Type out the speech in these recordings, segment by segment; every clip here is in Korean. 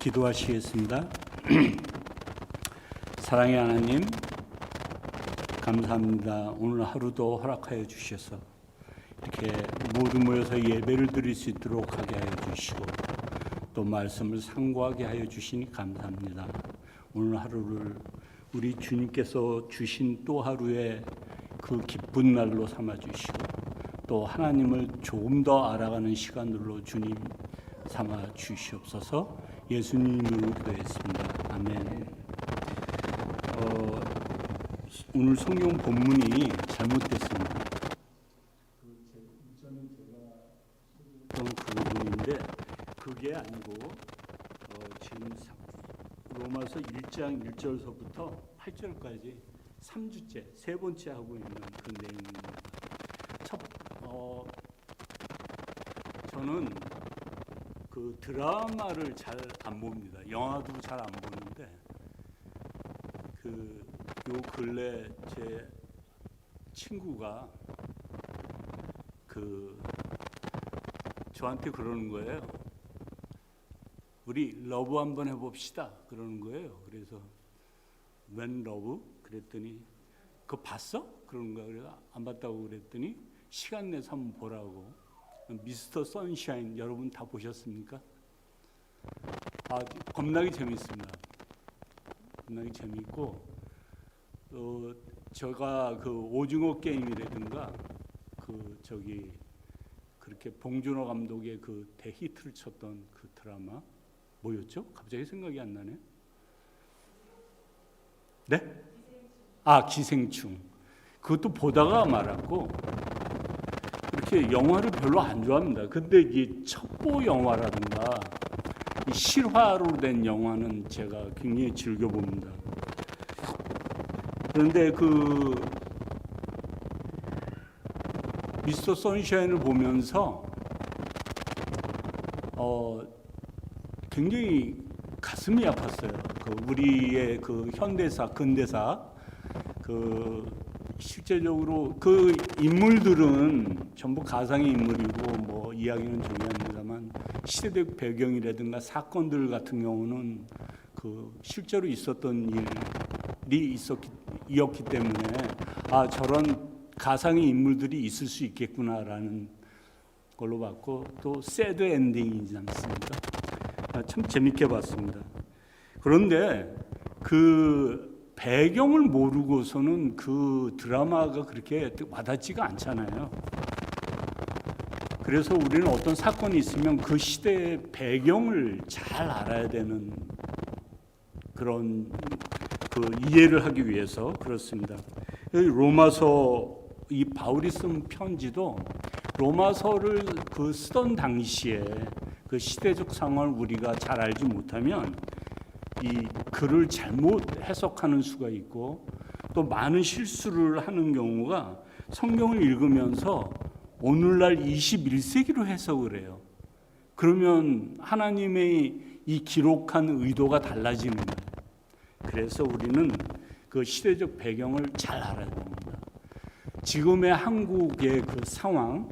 기도하시겠습니다. 사랑의 하나님, 감사합니다. 오늘 하루도 허락하여 주셔서 이렇게 모두 모여서 예배를 드릴 수 있도록 하게 하여 주시고 또 말씀을 상고하게 하여 주시니 감사합니다. 오늘 하루를 우리 주님께서 주신 또 하루의 그 기쁜 날로 삼아 주시고 또 하나님을 조금 더 알아가는 시간들로 주님 삼아 주시옵소서. 예수님 이름으로 기도했습니다. 아멘. 오늘 성경 본문이 잘못됐습니다. 저는 제가 그 부분인데 그게 아니고 지금 로마서 1장 1절서부터 8절까지 3주째 세 번째 하고 있는 그 내용입니다. 저는 그 드라마를 잘 안 봅니다. 영화도 잘 안 보는데 요 근래 제 친구가 저한테 그러는 거예요. 우리 러브 한번 해봅시다 그러는 거예요. 그래서 웬 러브? 그랬더니 그거 봤어? 그러는 거예요. 그래서 안 봤다고 그랬더니 시간 내서 한번 보라고. 미스터 선샤인 여러분 다 보셨습니까? 겁나게 재밌습니다. 겁나게 재밌고 제가 그 오징어 게임이라든가 그렇게 봉준호 감독의 그 대히트를 쳤던 그 드라마 뭐였죠? 갑자기 생각이 안 나네. 네? 기생충. 그것도 보다가 말았고 이렇게 영화를 별로 안 좋아합니다. 근데 이 첩보 영화라든가 이 실화로 된 영화는 제가 굉장히 즐겨 봅니다. 그런데 미스터 선샤인을 보면서 굉장히 가슴이 아팠어요. 우리의 현대사, 근대사, 실제적으로 그 인물들은 전부 가상의 인물이고 이야기는 중요합니다만 시대적 배경이라든가 사건들 같은 경우는 실제로 있었던 일이 이었기 때문에 저런 가상의 인물들이 있을 수 있겠구나라는 걸로 봤고 또 새드 엔딩이지 않습니까? 참 재밌게 봤습니다. 그런데 배경을 모르고서는 그 드라마가 그렇게 와닿지가 않잖아요. 그래서 우리는 어떤 사건이 있으면 그 시대의 배경을 잘 알아야 되는 그런 이해를 하기 위해서 그렇습니다. 로마서 이 바울이 쓴 편지도 로마서를 쓰던 당시에 그 시대적 상황을 우리가 잘 알지 못하면 이 글을 잘못 해석하는 수가 있고 또 많은 실수를 하는 경우가 성경을 읽으면서 오늘날 21세기로 해석을 해요. 그러면 하나님의 이 기록한 의도가 달라지는 거예요. 그래서 우리는 그 시대적 배경을 잘 알아야 됩니다. 지금의 한국의 상황,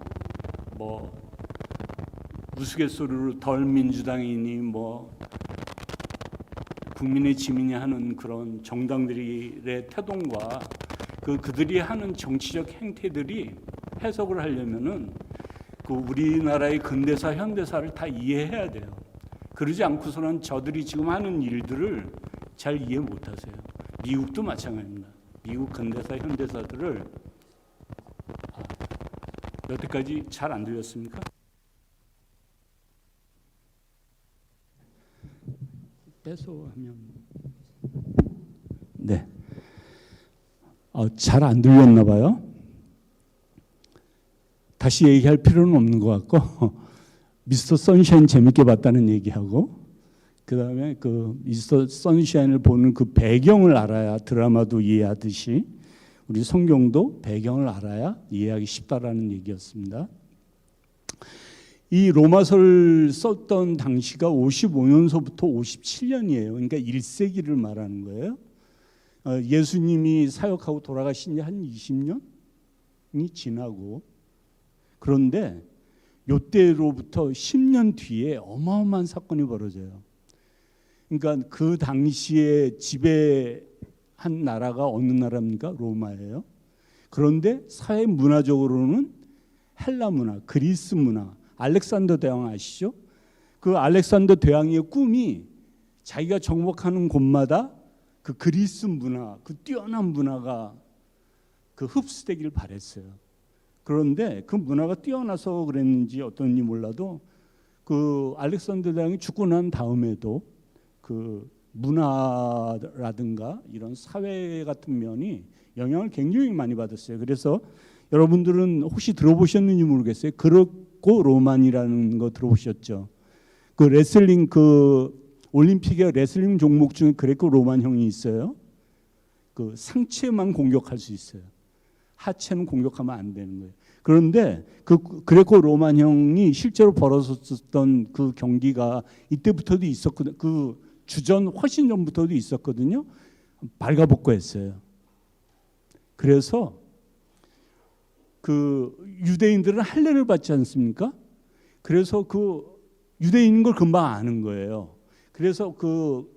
우스갯소리로 덜 민주당이니 국민의 지민이 하는 그런 정당들의 태동과 그들이 하는 정치적 행태들이 해석을 하려면은 우리나라의 근대사, 현대사를 다 이해해야 돼요. 그러지 않고서는 저들이 지금 하는 일들을 잘 이해 못하세요. 미국도 마찬가지입니다. 미국 근대사, 현대사들을 여태까지 잘 안 들렸습니까? 뺏어하면 네, 잘 안 들렸나 봐요. 다시 얘기할 필요는 없는 것 같고 미스터 선샤인 재밌게 봤다는 얘기하고 그 다음에 미스터 선샤인을 보는 그 배경을 알아야 드라마도 이해하듯이 우리 성경도 배경을 알아야 이해하기 쉽다라는 얘기였습니다. 이 로마서를 썼던 당시가 55년서부터 57년이에요. 그러니까 1세기를 말하는 거예요. 예수님이 사역하고 돌아가신 지 한 20년이 지나고 그런데 이때로부터 10년 뒤에 어마어마한 사건이 벌어져요. 그러니까 그 당시에 지배한 나라가 어느 나라입니까? 로마예요. 그런데 사회 문화적으로는 헬라 문화, 그리스 문화, 알렉산더 대왕 아시죠? 그 알렉산더 대왕의 꿈이 자기가 정복하는 곳마다 그 그리스 문화, 그 뛰어난 문화가 그 흡수되길 바랬어요. 그런데 그 문화가 뛰어나서 그랬는지 어떤지 몰라도 그 알렉산더 대왕이 죽고 난 다음에도 그 문화라든가 이런 사회 같은 면이 영향을 굉장히 많이 받았어요. 그래서 여러분들은 혹시 들어보셨는지 모르겠어요. 그레코 로만이라는 거 들어보셨죠? 그 레슬링 그 올림픽의 레슬링 종목 중에 그레코 로만형이 있어요. 그 상체만 공격할 수 있어요. 하체는 공격하면 안 되는 거예요. 그런데 그 그레코 로만형이 실제로 벌어졌던 그 경기가 이때부터도 있었거든요. 그 주전 훨씬 전부터도 있었거든요. 발가벗고 했어요. 그래서 그 유대인들은 할례를 받지 않습니까? 그래서 그 유대인인 걸 금방 아는 거예요. 그래서 그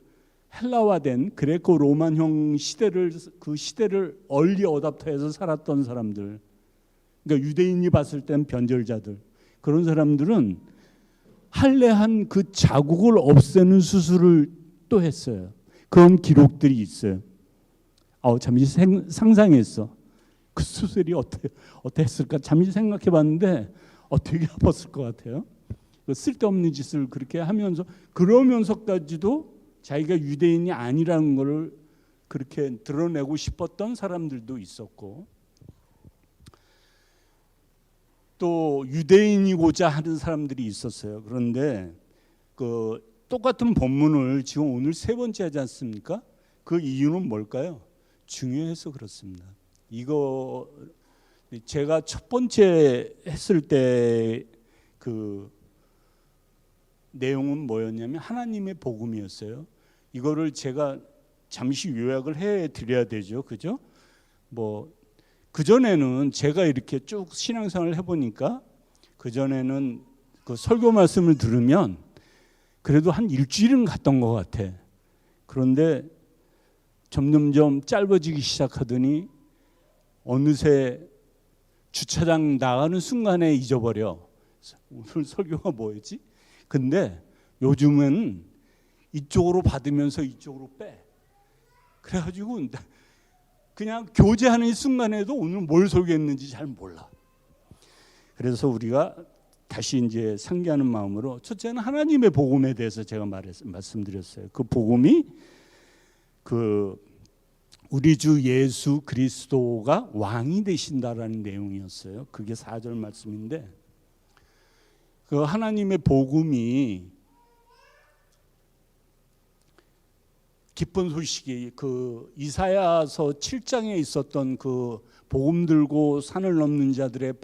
헬라화된 그레코 로만형 시대를 그 시대를 얼리 어답터해서 살았던 사람들, 그러니까 유대인이 봤을 땐 변절자들, 그런 사람들은 할례한 그 자국을 없애는 수술을 또 했어요. 그런 기록들이 있어요. 잠시 상상했어. 그 수술이 어땠을까? 잠시 생각해봤는데 되게 아팠을 것 같아요. 쓸데없는 짓을 그렇게 하면서 그러면서까지도 자기가 유대인이 아니라는 것을 그렇게 드러내고 싶었던 사람들도 있었고, 또 유대인이고자 하는 사람들이 있었어요. 그런데 그 똑같은 본문을 지금 오늘 세 번째 하지 않습니까? 그 이유는 뭘까요? 중요해서 그렇습니다. 이거 제가 첫 번째 했을 때 그 내용은 뭐였냐면 하나님의 복음이었어요. 이거를 제가 잠시 요약을 해 드려야 되죠. 그죠? 뭐 그전에는 제가 이렇게 쭉 신앙생활을 해보니까 그전에는 그 설교 말씀을 들으면 그래도 한 일주일은 갔던 것 같아. 그런데 점점점 짧아지기 시작하더니 어느새 주차장 나가는 순간에 잊어버려. 오늘 설교가 뭐였지? 근데 요즘은 이쪽으로 받으면서 이쪽으로 빼. 그래가지고 그냥 교제하는 순간에도 오늘 뭘 설교했는지 잘 몰라. 그래서 우리가 다시 이제 상기하는 마음으로, 첫째는 하나님의 복음에 대해서 제가 말씀드렸어요. 그 복음이 그 우리 주 예수 그리스도가 왕이 되신다라는 내용이었어요. 그게 4절 말씀인데, 그 하나님의 복음이 기쁜 소식이 그 이사야서 7장에 있었던 그 복음 들고 산을 넘는 자들의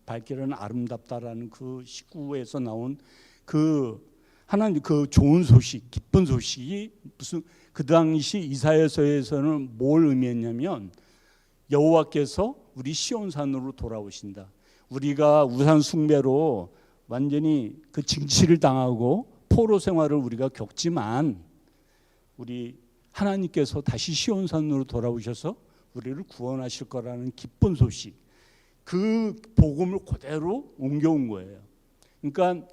발길은 아름답다라는 그 19에서 나온 그 하나님 그 좋은 소식, 기쁜 소식이 무슨 그 당시 이사야서에서는 뭘 의미했냐면 여호와께서 우리 시온산으로 돌아오신다. 우리가 우상 숭배로 완전히 그 징치를 당하고 포로 생활을 우리가 겪지만 우리 하나님께서 다시 시온산으로 돌아오셔서 우리를 구원하실 거라는 기쁜 소식, 그 복음을 그대로 옮겨온 거예요. 그러니까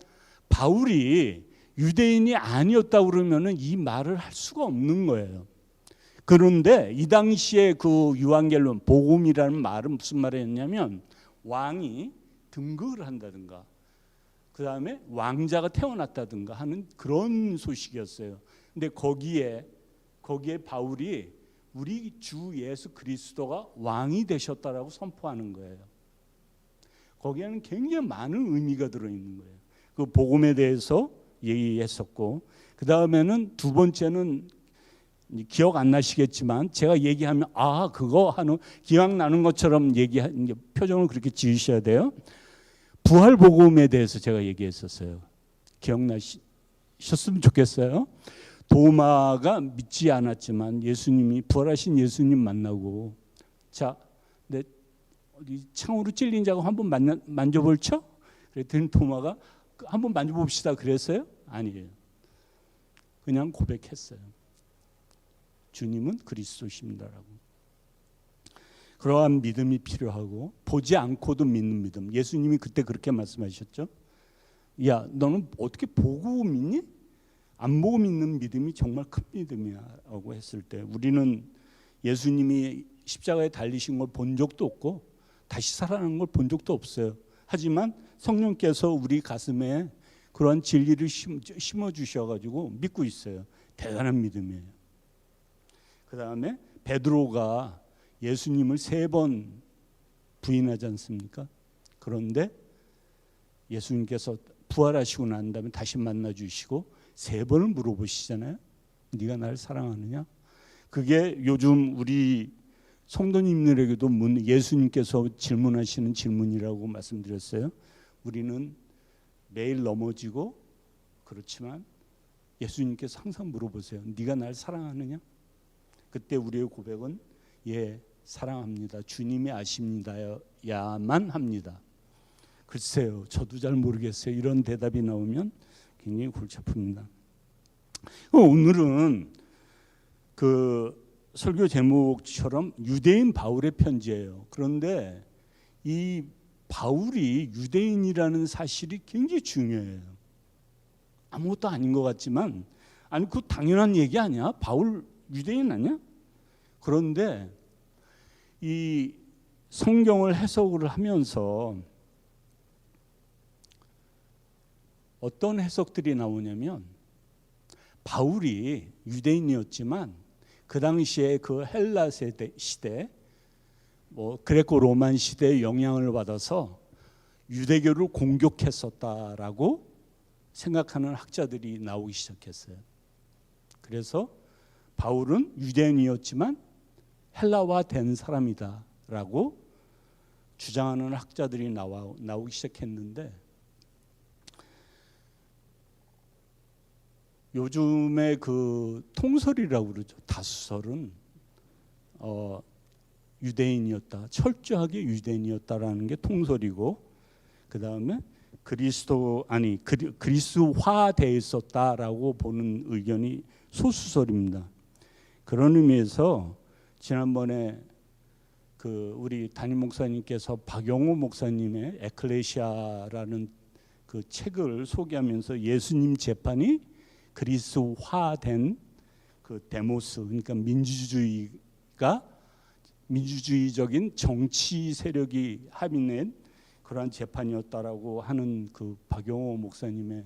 바울이 유대인이 아니었다 그러면은 이 말을 할 수가 없는 거예요. 그런데 이 당시에 그 유앙겔론 복음이라는 말은 무슨 말이었냐면 왕이 등극을 한다든가 그 다음에 왕자가 태어났다든가 하는 그런 소식이었어요. 근데 거기에 바울이 우리 주 예수 그리스도가 왕이 되셨다라고 선포하는 거예요. 거기에는 굉장히 많은 의미가 들어있는 거예요. 그 복음에 대해서 얘기했었고, 그 다음에는 두 번째는 기억 안 나시겠지만 제가 얘기하면 그거 하는 기억나는 것처럼 얘기하는 표정을 그렇게 지으셔야 돼요. 부활 복음에 대해서 제가 얘기했었어요. 기억나셨으면 좋겠어요. 도마가 믿지 않았지만 예수님이 부활하신 예수님 만나고, 자, 내 창으로 찔린 자가 한번 만져볼죠? 그랬더니 도마가 한번 만져봅시다 그랬어요? 아니에요. 그냥 고백했어요. 주님은 그리스도십니다라고. 그러한 믿음이 필요하고 보지 않고도 믿는 믿음. 예수님이 그때 그렇게 말씀하셨죠. 야, 너는 어떻게 보고 믿니? 안 보고 믿는 믿음이 정말 큰 믿음이야 라고 했을 때 우리는 예수님이 십자가에 달리신 걸 본 적도 없고 다시 살아나는 걸 본 적도 없어요. 하지만 성령께서 우리 가슴에 그러한 진리를 심어주셔가지고 믿고 있어요. 대단한 믿음이에요. 그 다음에 베드로가 예수님을 3번 부인하지 않습니까? 그런데 예수님께서 부활하시고 난 다음에 다시 만나주시고 3번을 물어보시잖아요. 네가 나를 사랑하느냐? 그게 요즘 우리 성도님들에게도 예수님께서 질문하시는 질문이라고 말씀드렸어요. 우리는 매일 넘어지고 그렇지만 예수님께서 항상 물어보세요. 네가 날 사랑하느냐? 그때 우리의 고백은 예, 사랑합니다. 주님이 아십니다야만 합니다. 글쎄요, 저도 잘 모르겠어요. 이런 대답이 나오면 굉장히 골치 아픕니다. 오늘은 그 설교 제목처럼 유대인 바울의 편지예요. 그런데 이 바울이 유대인이라는 사실이 굉장히 중요해요. 아무것도 아닌 것 같지만 아니 그거 당연한 얘기 아니야? 바울 유대인 아니야? 그런데 이 성경을 해석을 하면서 어떤 해석들이 나오냐면 바울이 유대인이었지만 그 당시에 그 헬라 시대 그레코 로만 시대의 영향을 받아서 유대교를 공격했었다라고 생각하는 학자들이 나오기 시작했어요. 그래서 바울은 유대인이었지만 헬라화된 사람이다라고 주장하는 학자들이 나오기 시작했는데 요즘에 그 통설이라고 그러죠. 다수설은 유대인이었다, 철저하게 유대인이었다라는 게 통설이고, 그 다음에 그리스화되어 있었다라고 보는 의견이 소수설입니다. 그런 의미에서 지난번에 그 우리 담임 목사님께서 박용호 목사님의 에클레시아라는 그 책을 소개하면서 예수님 재판이 그리스화된 그 데모스, 그러니까 민주주의적인 정치 세력이 합의낸 그러한 재판이었다라고 하는 그 박용호 목사님의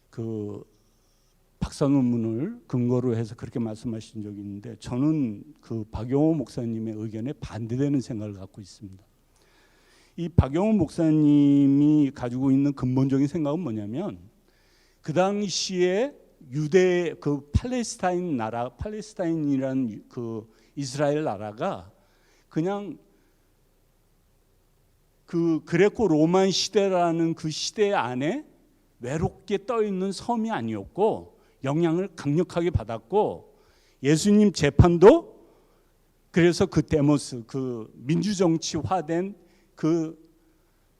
그 박사 논문을 근거로 해서 그렇게 말씀하신 적이 있는데, 저는 그 박용호 목사님의 의견에 반대되는 생각을 갖고 있습니다. 이 박용호 목사님이 가지고 있는 근본적인 생각은 뭐냐면, 그 당시에 유대 그 팔레스타인이라는 그 이스라엘 나라가 그냥 그 그레코 로만 시대라는 그 시대 안에 외롭게 떠 있는 섬이 아니었고 영향을 강력하게 받았고, 예수님 재판도 그래서 그 데모스, 그 민주정치화된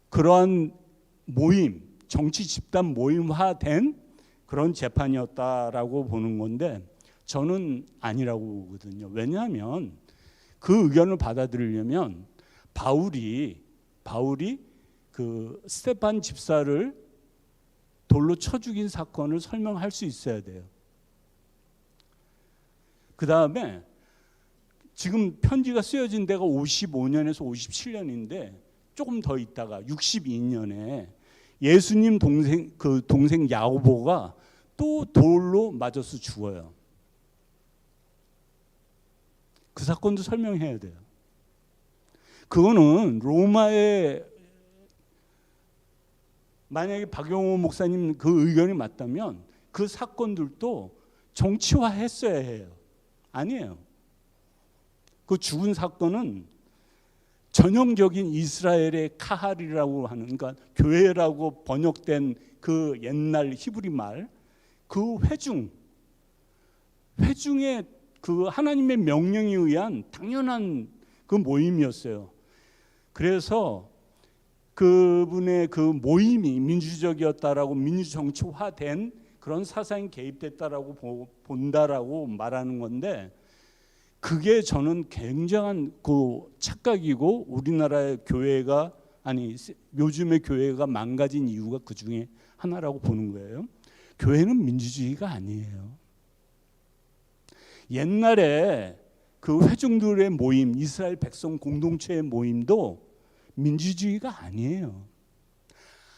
그러한 모임, 정치 집단 모임화된 그런 재판이었다라고 보는 건데, 저는 아니라고 보거든요. 왜냐하면 그 의견을 받아들이려면 바울이 그 스테판 집사를 돌로 쳐 죽인 사건을 설명할 수 있어야 돼요. 그 다음에 지금 편지가 쓰여진 데가 55년에서 57년인데 조금 더 있다가 62년에 예수님 동생 야고보가 또 돌로 맞아서 죽어요. 그 사건도 설명해야 돼요. 그거는 로마의, 만약에 박용호 목사님 그 의견이 맞다면 그 사건들도 정치화했어야 해요. 아니에요. 그 죽은 사건은 전형적인 이스라엘의 카할이라고 하는, 그러니까 교회라고 번역된 그 옛날 히브리 말, 그 회중의 그 하나님의 명령에 의한 당연한 그 모임이었어요. 그래서 그분의 그 모임이 민주적이었다라고 민주정치화된 그런 사상이 개입됐다라고 본다라고 말하는 건데, 그게 저는 굉장한 그 착각이고, 우리나라의 교회가 요즘의 교회가 망가진 이유가 그 중에 하나라고 보는 거예요. 교회는 민주주의가 아니에요. 옛날에 그 회중들의 모임, 이스라엘 백성 공동체의 모임도 민주주의가 아니에요.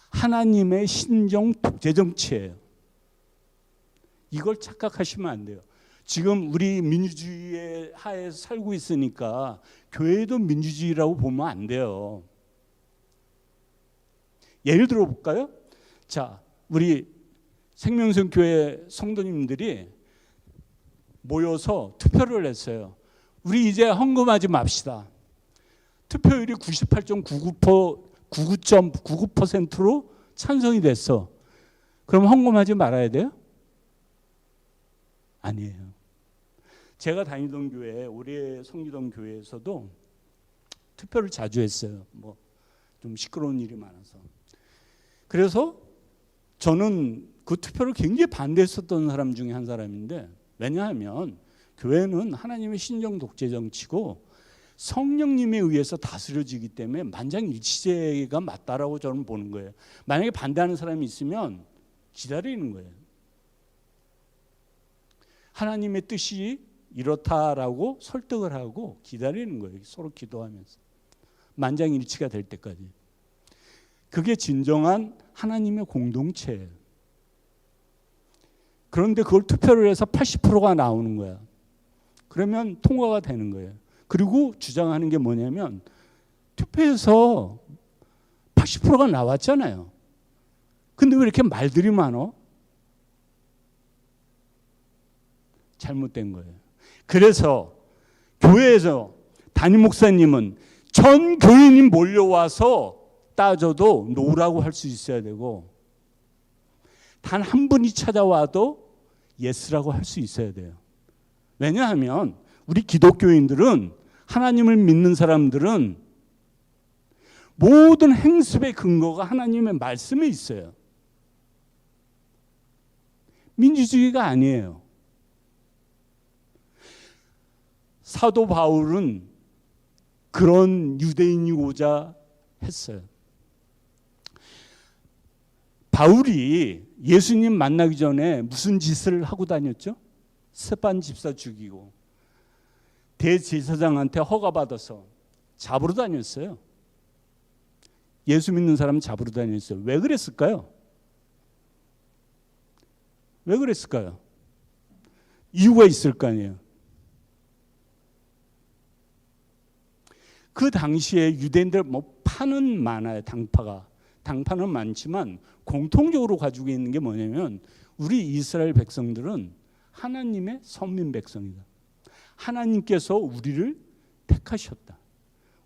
하나님의 신정 독재 정치예요. 이걸 착각하시면 안 돼요. 지금 우리 민주주의의 하에서 살고 있으니까 교회도 민주주의라고 보면 안 돼요. 예를 들어 볼까요? 자, 우리 생명성 교회 성도님들이 모여서 투표를 했어요. 우리 이제 헌금하지 맙시다. 투표율이 99.99%로 찬성이 됐어. 그럼 헌금하지 말아야 돼요? 아니에요. 제가 다니던 교회, 오래 섬기던 교회에서도 투표를 자주 했어요. 뭐 좀 시끄러운 일이 많아서. 그래서 저는 그 투표를 굉장히 반대했었던 사람 중에 한 사람인데, 왜냐하면 교회는 하나님의 신정 독재 정치고 성령님에 의해서 다스려지기 때문에 만장일치제가 맞다라고 저는 보는 거예요. 만약에 반대하는 사람이 있으면 기다리는 거예요. 하나님의 뜻이 이렇다라고 설득을 하고 기다리는 거예요. 서로 기도하면서 만장일치가 될 때까지. 그게 진정한 하나님의 공동체예요. 그런데 그걸 투표를 해서 80%가 나오는 거야. 그러면 통과가 되는 거예요. 그리고 주장하는 게 뭐냐면, 투표에서 80%가 나왔잖아요. 근데 왜 이렇게 말들이 많어? 잘못된 거예요. 그래서 교회에서 담임 목사님은 전 교인이 몰려와서 따져도 노라고 할 수 있어야 되고, 단 한 분이 찾아와도 예스라고 할 수 있어야 돼요. 왜냐하면 우리 기독교인들은, 하나님을 믿는 사람들은 모든 행습의 근거가 하나님의 말씀에 있어요. 민주주의가 아니에요. 사도 바울은 그런 유대인이고자 했어요. 바울이 예수님 만나기 전에 무슨 짓을 하고 다녔죠? 스데반 집사 죽이고 대제사장한테 허가받아서 잡으러 다녔어요. 예수 믿는 사람 잡으러 다녔어요. 왜 그랬을까요? 왜 그랬을까요? 이유가 있을 거 아니에요. 그 당시에 유대인들 파는 많아요. 당파는 많지만 공통적으로 가지고 있는 게 뭐냐면, 우리 이스라엘 백성들은 하나님의 선민 백성이다. 하나님께서 우리를 택하셨다.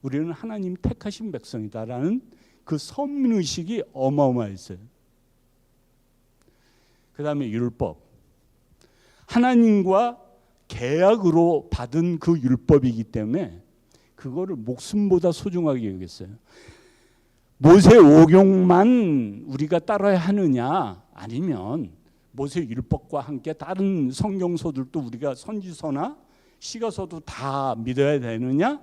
우리는 하나님 택하신 백성이다라는 그 선민의식이 어마어마했어요. 그 다음에 율법. 하나님과 계약으로 받은 그 율법이기 때문에 그거를 목숨보다 소중하게 여겼어요. 모세 오경만 우리가 따라야 하느냐, 아니면 모세 율법과 함께 다른 성경서들도 우리가 선지서나 시가서도 다 믿어야 되느냐,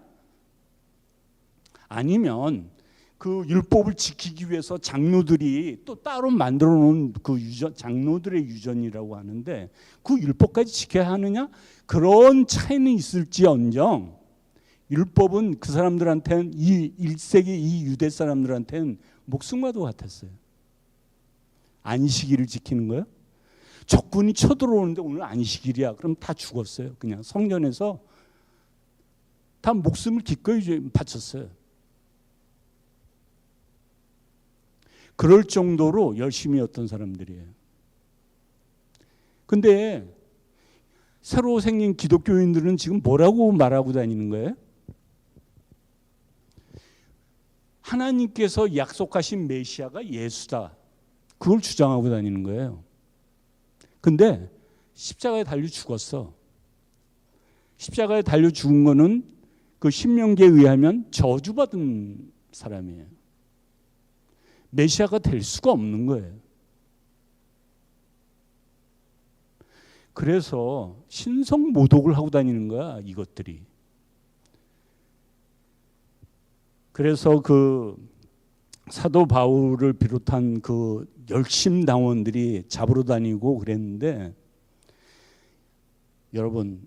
아니면 그 율법을 지키기 위해서 장로들이 또 따로 만들어 놓은 그 장로들의 유전이라고 하는데 그 율법까지 지켜야 하느냐, 그런 차이는 있을지언정 율법은 그 사람들한테는, 이 1세기 이 유대 사람들한테는 목숨과도 같았어요. 안식일을 지키는 거예요. 적군이 쳐들어오는데 오늘 안식일이야. 그럼 다 죽었어요. 그냥 성전에서 다 목숨을 기꺼이 바쳤어요. 그럴 정도로 열심히 했던 사람들이에요. 근데 새로 생긴 기독교인들은 지금 뭐라고 말하고 다니는 거예요? 하나님께서 약속하신 메시아가 예수다. 그걸 주장하고 다니는 거예요. 근데 십자가에 달려 죽었어. 십자가에 달려 죽은 거는 그 신명기에 의하면 저주받은 사람이에요. 메시아가 될 수가 없는 거예요. 그래서 신성 모독을 하고 다니는 거야, 이것들이. 그래서 그 사도 바울을 비롯한 그 열심당원들이 잡으러 다니고 그랬는데, 여러분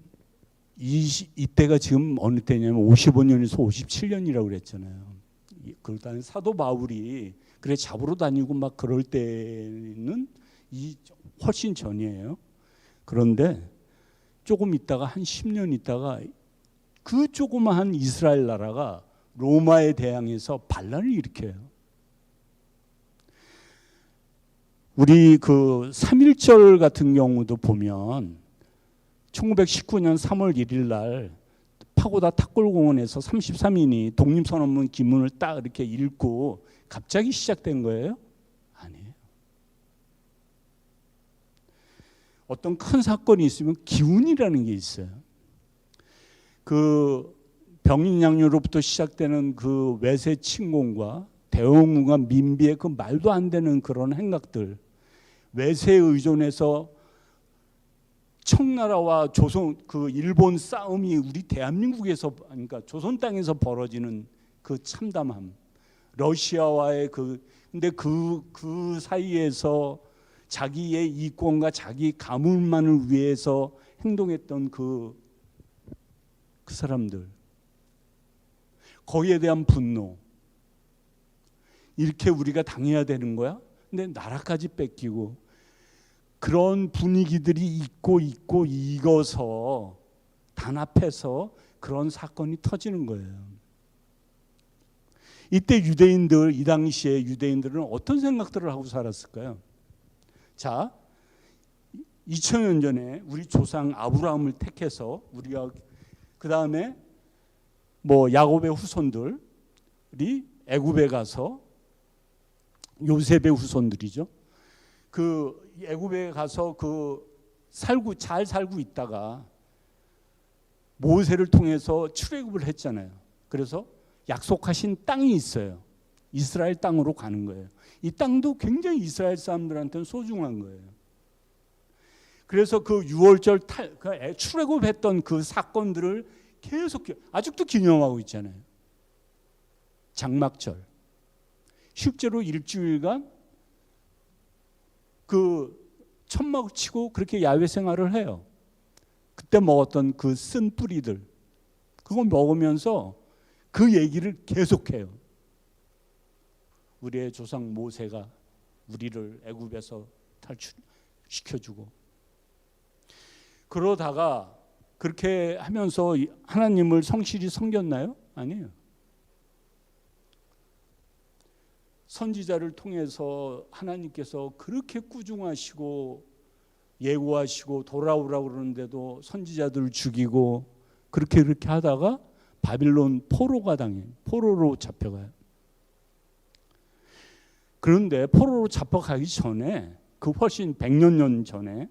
이때가 지금 어느 때냐면 55년에서 57년이라고 그랬잖아요. 그러다는 사도 바울이 그래 잡으러 다니고 막 그럴 때는 훨씬 전이에요. 그런데 조금 있다가 한 10년 있다가 그 조그마한 이스라엘 나라가 로마에 대항해서 반란을 일으켜요. 우리 그 3.1절 같은 경우도 보면 1919년 3월 1일 날 파고다 탑골공원에서 33인이 독립선언문 기문을 딱 이렇게 읽고 갑자기 시작된 거예요? 아니에요. 어떤 큰 사건이 있으면 기운이라는 게 있어요. 그 병인양요로부터 시작되는 그 외세 침공과 대홍군과 민비의 그 말도 안 되는 그런 행각들, 외세에 의존해서 청나라와 조선 그 일본 싸움이 우리 대한민국에서, 그러니까 조선 땅에서 벌어지는 그 참담함, 러시아와의 근데 그 사이에서 자기의 이권과 자기 가문만을 위해서 행동했던 그 사람들, 거기에 대한 분노, 이렇게 우리가 당해야 되는 거야? 근데 나라까지 뺏기고 그런 분위기들이 있고 익어서 단합해서 그런 사건이 터지는 거예요. 이때 유대인들, 이 당시에 유대인들은 어떤 생각들을 하고 살았을까요? 자, 2000년 전에 우리 조상 아브라함을 택해서 우리가 그 다음에 뭐 야곱의 후손들이 애굽에 가서, 요셉의 후손들이죠. 그 애굽에 가서 잘 살고 있다가 모세를 통해서 출애굽을 했잖아요. 그래서 약속하신 땅이 있어요. 이스라엘 땅으로 가는 거예요. 이 땅도 굉장히 이스라엘 사람들한테는 소중한 거예요. 그래서 그 6월절 출애굽했던 그 사건들을 계속 아직도 기념하고 있잖아요. 장막절, 실제로 일주일간 그 천막을 치고 그렇게 야외 생활을 해요. 그때 먹었던 그 쓴 뿌리들, 그거 먹으면서 그 얘기를 계속해요. 우리의 조상 모세가 우리를 애굽에서 탈출시켜주고, 그러다가 그렇게 하면서 하나님을 성실히 섬겼나요? 아니에요. 선지자를 통해서 하나님께서 그렇게 꾸중하시고 예고하시고 돌아오라고 그러는데도 선지자들을 죽이고 그렇게 하다가 바빌론 포로로 잡혀가요. 그런데 포로로 잡혀가기 전에, 그 훨씬 100년 전에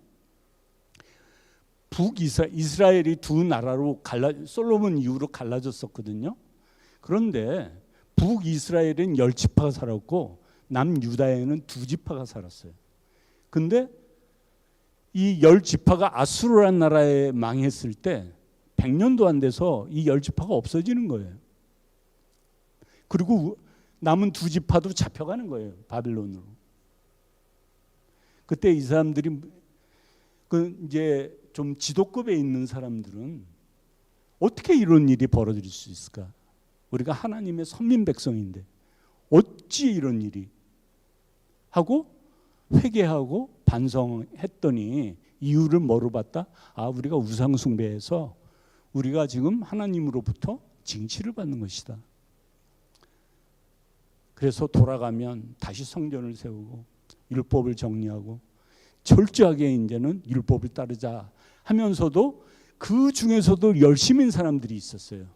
북이스라엘이 두 나라로 솔로몬 이후로 갈라졌었거든요. 그런데 북이스라엘은 10지파가 살았고 남유다에는 2지파가 살았어요. 근데 이 10지파가 아수르라는 나라에 망했을 때 100년도 안 돼서 이 10지파가 없어지는 거예요. 그리고 남은 2지파도 잡혀가는 거예요, 바빌론으로. 그때 이 사람들이 이제 좀 지도급에 있는 사람들은 어떻게 이런 일이 벌어질 수 있을까? 우리가 하나님의 선민 백성인데 어찌 이런 일이 하고 회개하고 반성했더니 이유를 뭐로 봤다? 우리가 우상 숭배해서 우리가 지금 하나님으로부터 징치를 받는 것이다. 그래서 돌아가면 다시 성전을 세우고 율법을 정리하고 철저하게 이제는 율법을 따르자 하면서도 그 중에서도 열심인 사람들이 있었어요.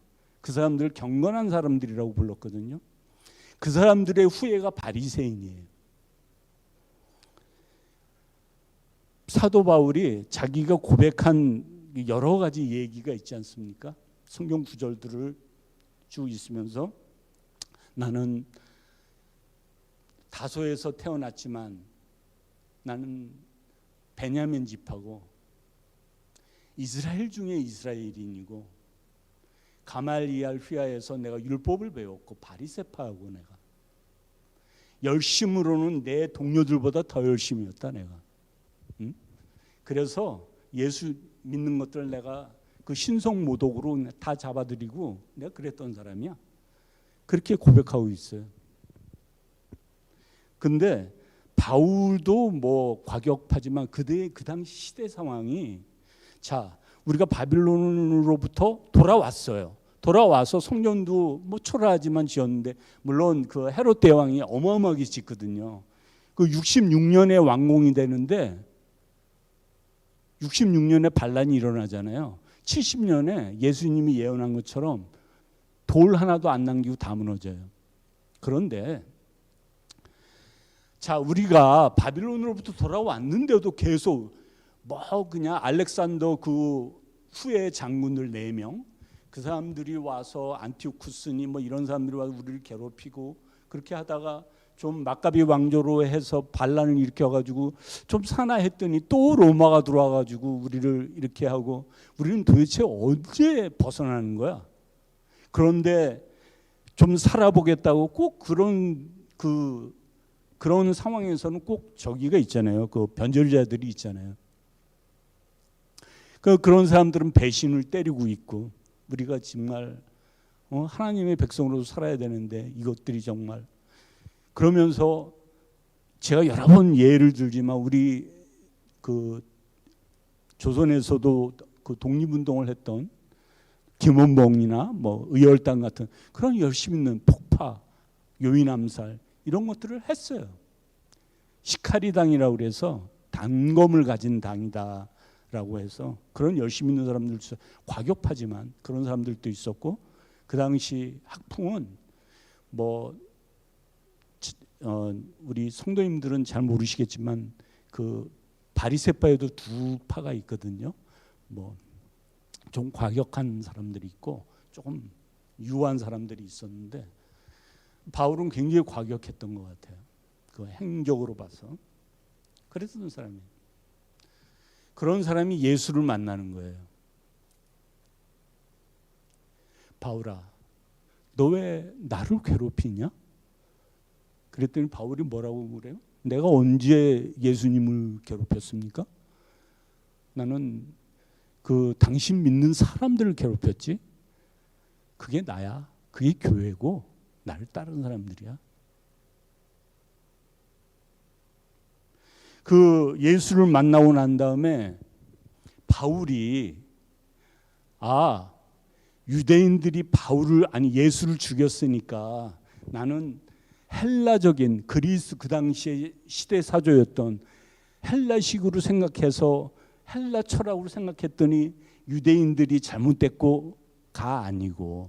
그 사람들을 경건한 사람들이라고 불렀거든요. 그 사람들의 후예가 바리새인이에요. 사도 바울이 자기가 고백한 여러 가지 얘기가 있지 않습니까? 성경 구절들을 쭉 있으면서 나는 다소에서 태어났지만 나는 베냐민 지파고 이스라엘 중에 이스라엘인이고 가말리알 휘하에서 내가 율법을 배웠고 바리새파하고 내가 열심으로는 내 동료들보다 더 열심이었다 내가. 응? 그래서 예수 믿는 것들을 내가 그 신성모독으로 다 잡아들이고 내가 그랬던 사람이야. 그렇게 고백하고 있어요. 근데 바울도 뭐 과격하지만 그 당시 시대 상황이, 자, 우리가 바빌론으로부터 돌아왔어요. 돌아와서 성전도 뭐 초라하지만 지었는데, 물론 그 헤롯 대왕이 어마어마하게 짓거든요. 그 66년에 완공이 되는데 66년에 반란이 일어나잖아요. 70년에 예수님이 예언한 것처럼 돌 하나도 안 남기고 다 무너져요. 그런데 자, 우리가 바빌론으로부터 돌아왔는데도 계속 뭐 그냥 알렉산더 그 후에 장군들 4명, 그 사람들이 와서 안티오쿠스니 뭐 이런 사람들이 와서 우리를 괴롭히고 그렇게 하다가 좀 막가비 왕조로 해서 반란을 일으켜가지고 좀 산화했더니 또 로마가 들어와가지고 우리를 이렇게 하고, 우리는 도대체 언제 벗어나는 거야? 그런데 좀 살아보겠다고 꼭 그런 상황에서는 꼭 저기가 있잖아요. 그 변절자들이 있잖아요. 그런 사람들은 배신을 때리고 있고, 우리가 정말 하나님의 백성으로 살아야 되는데 이것들이 정말, 그러면서 제가 여러 번 예를 들지만 우리 그 조선에서도 그 독립운동을 했던 김원봉이나 뭐 의열당 같은 그런 열심 있는 폭파, 요인암살 이런 것들을 했어요. 시카리당이라고 그래서 단검을 가진 당이다라고 해서 그런 열심 있는 사람들도 과격하지만 그런 사람들도 있었고, 그 당시 학풍은 뭐 우리 성도님들은 잘 모르시겠지만 그 바리새파에도 2파가 있거든요. 뭐 좀 과격한 사람들이 있고 조금 유한 사람들이 있었는데, 바울은 굉장히 과격했던 것 같아요. 그 행적으로 봐서 그랬던 사람이에요. 그런 사람이 예수를 만나는 거예요. 바울아, 너 왜 나를 괴롭히냐? 그랬더니 바울이 뭐라고 그래요? 내가 언제 예수님을 괴롭혔습니까? 나는 그 당신 믿는 사람들을 괴롭혔지. 그게 나야. 그게 교회고 나를 따르는 사람들이야. 그 예수를 만나고 난 다음에 바울이 유대인들이 예수를 죽였으니까 나는 헬라적인 그리스 그 당시에 시대 사조였던 헬라식으로 생각해서 헬라 철학으로 생각했더니 유대인들이 잘못됐고가 아니고,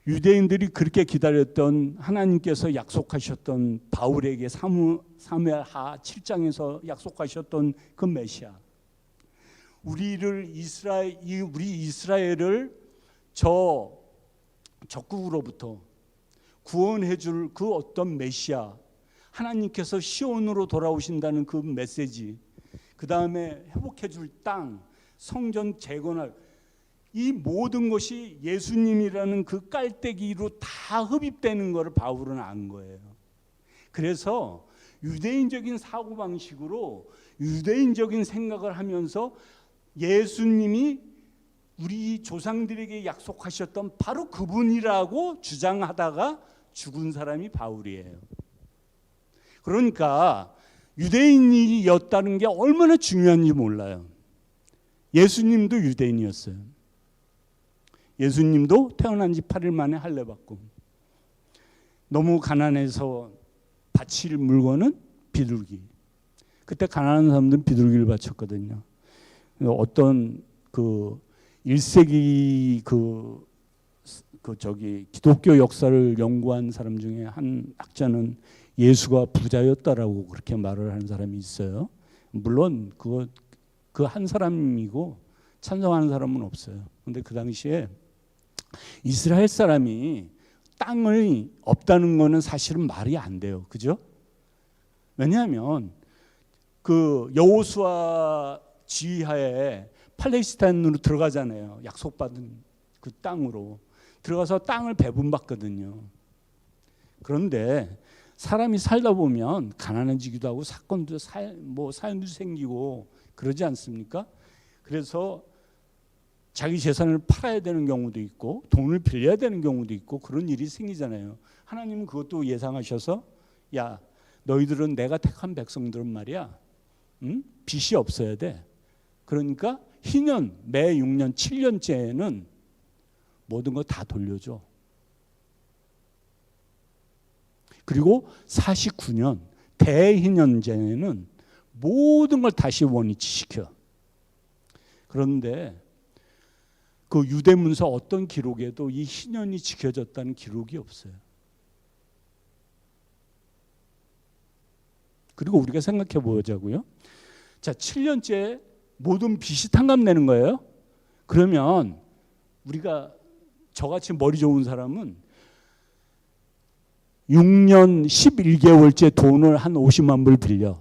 유대인들이 그렇게 기다렸던 하나님께서 약속하셨던 바울에게 사무엘하 7장에서 약속하셨던 그 메시아, 우리 이스라엘을 저 적국으로부터 구원해 줄 그 어떤 메시아, 하나님께서 시온으로 돌아오신다는 그 메시지, 그 다음에 회복해 줄 땅, 성전 재건할 이 모든 것이 예수님이라는 그 깔때기로 다 흡입되는 것을 바울은 안 거예요. 그래서 유대인적인 사고방식으로 유대인적인 생각을 하면서 예수님이 우리 조상들에게 약속하셨던 바로 그분이라고 주장하다가 죽은 사람이 바울이에요. 그러니까 유대인이었다는 게 얼마나 중요한지 몰라요. 예수님도 유대인이었어요. 예수님도 태어난 지 8일 만에 할례 받고, 너무 가난해서 바칠 물건은 비둘기. 그때 가난한 사람들은 비둘기를 바쳤거든요. 어떤 그 1세기 기독교 역사를 연구한 사람 중에 한 학자는 예수가 부자였다라고 그렇게 말을 하는 사람이 있어요. 물론 그 한 사람이고 찬성하는 사람은 없어요. 그런데 그 당시에 이스라엘 사람이 땅이 없다는 거는 사실은 말이 안 돼요. 그죠? 왜냐하면 그 여호수아 지휘하에 팔레스타인으로 들어가잖아요. 약속받은 그 땅으로 들어가서 땅을 배분받거든요. 그런데 사람이 살다 보면 가난해지기도 하고 사건도 사연도 생기고 그러지 않습니까? 그래서 자기 재산을 팔아야 되는 경우도 있고 돈을 빌려야 되는 경우도 있고 그런 일이 생기잖아요. 하나님은 그것도 예상하셔서 야, 너희들은 내가 택한 백성들은 말이야, 빚이 없어야 돼. 그러니까 희년 매 6년 7년째에는 모든 거 다 돌려줘. 그리고 49년 대희년제에는 모든 걸 다시 원위치시켜. 그런데 그 유대문서 어떤 기록에도 이 희년이 지켜졌다는 기록이 없어요. 그리고 우리가 생각해 보자고요. 자, 7년째 모든 빚이 탕감되는 거예요. 그러면 우리가 저같이 머리 좋은 사람은 6년 11개월째 돈을 한 50만 불 빌려.